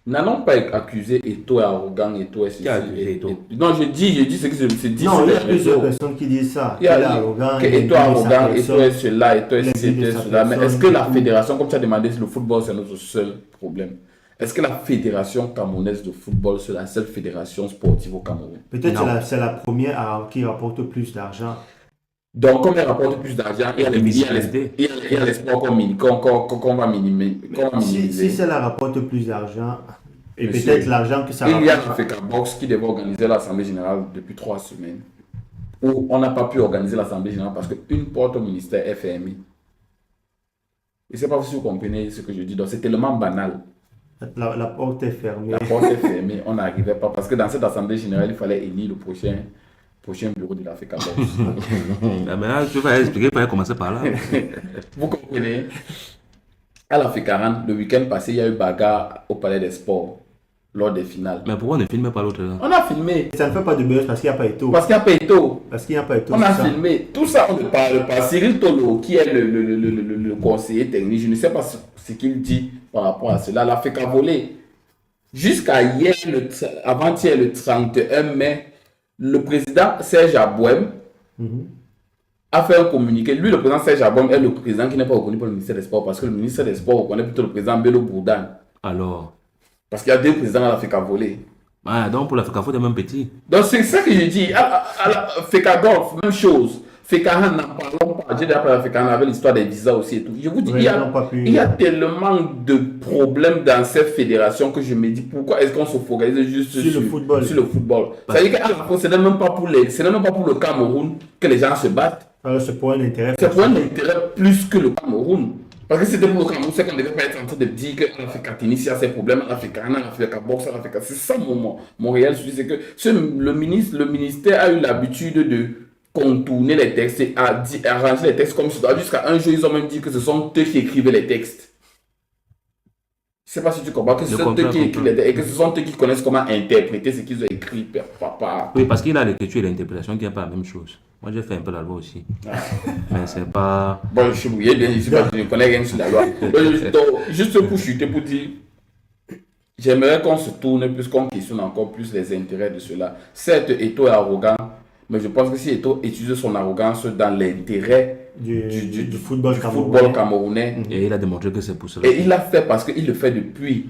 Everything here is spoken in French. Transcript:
N'allons pas accusé Eto'o est arrogant, Eto'o est ceci. Qui a accusé Eto'o? Non, je dis ce que se dit Non, sur il y les a plusieurs réseaux. personnes qui disent ça. Il y a Qu'il est arrogant, que il Eto'o est aime sa arrogant, Eto'o personne. est cela, Eto'o Il est aime ceci, bien Eto'o est sa cela. Mais est-ce que personne. la fédération, comme tu as demandé, le football, c'est notre seul problème? Est-ce que la fédération camerounaise de football, c'est la seule fédération sportive au Cameroun? Peut-être Non. c'est la première qui rapporte plus d'argent. Donc, comme elle rapporte plus d'argent, il y a les visibilité. il y a les sports qu'on va minimiser. Si cela rapporte plus d'argent, et Monsieur, peut-être l'argent que ça Il y a rapporte. l'Africa Box qui devait organiser l'Assemblée générale depuis 3 semaines, où on n'a pas pu organiser l'Assemblée générale parce qu'une porte au ministère est fermée. Je ne sais pas si vous comprenez ce que je dis. Donc, c'est tellement banal. La porte est fermée. La porte est fermée, on n'arrivait pas. Parce que dans cette Assemblée générale, il fallait élire le prochain bureau de l'Africa Box. Ah, mais là, tu vas expliquer, il fallait commencer par là. Vous comprenez? À l'Africa Run, le week-end passé, il y a eu bagarre au Palais des Sports lors des finales. Mais pourquoi on ne filme pas l'autre là? On a filmé. Ça ne fait pas de buzz parce qu'il n'y a pas Eto'o. Parce qu'il y a Peto. Parce qu'il n'y a pas Eto'o. On a c'est ça. filmé. Tout ça, on ne parle pas. Cyril Tolo, qui est le conseiller technique, je ne sais pas ce qu'il dit par rapport à cela. L'Africa volé. Jusqu'à hier, avant-hier, le 31 mai, le président Serge Abouem a fait un communiqué. Lui, le président Serge Abouem est le président qui n'est pas reconnu par le ministère des Sports parce que le ministère des Sports reconnaît plutôt le président Bello Bourdan. Alors. Parce qu'il y a deux présidents à l'Africa volé. Ah, donc pour l'Africa, il faut être même petit. Donc c'est ça que je dis. À la FECA Golf, même chose. FECA Han, n'en parlons pas. J'ai déjà parlé à FECA Han avec l'histoire des visas aussi et tout. Je vous dis, Oui, ils n'ont pas pu- il y a tellement de problèmes dans cette fédération que je me dis pourquoi est-ce qu'on se focalise juste Sur le football. Sur le football. Ça veut dire qu'à la fin, ce n'est même pas pour le Cameroun que les gens se battent. Alors, c'est pour un intérêt. C'est pour un intérêt plus que le Cameroun. Parce que c'était pour le Cameroun, c'est qu'on ne devait pas être en train de dire qu'à l'Africa Tennis, il y a ces problèmes, à l'Africa Ghana, à l'Africa Boxe, à l'Africa. C'est ça mon réel souci, c'est que le ministère a eu l'habitude de contourner les textes et arranger les textes comme ça. Jusqu'à un jour, ils ont même dit que ce sont eux qui écrivaient les textes. Je ne sais pas si tu comprends, que ce sont eux qui écrivent les textes et que ce sont eux qui connaissent comment interpréter ce qu'ils ont écrit, papa. Oui, parce qu'il a l'écriture et l'interprétation qui n'est pas la même chose. Moi, j'ai fait un peu la loi aussi. Mais c'est pas. Bon, je suis mouillé, bien, je ne connais rien sur la loi. Donc, juste pour chuter, pour dire, j'aimerais qu'on se tourne plus, qu'on questionne encore plus les intérêts de cela. Certes, Eto'o est arrogant, mais je pense que si Eto'o utilise son arrogance dans l'intérêt du football football camerounais, Et il a démontré que c'est pour cela. et il l'a fait parce qu'il le fait depuis.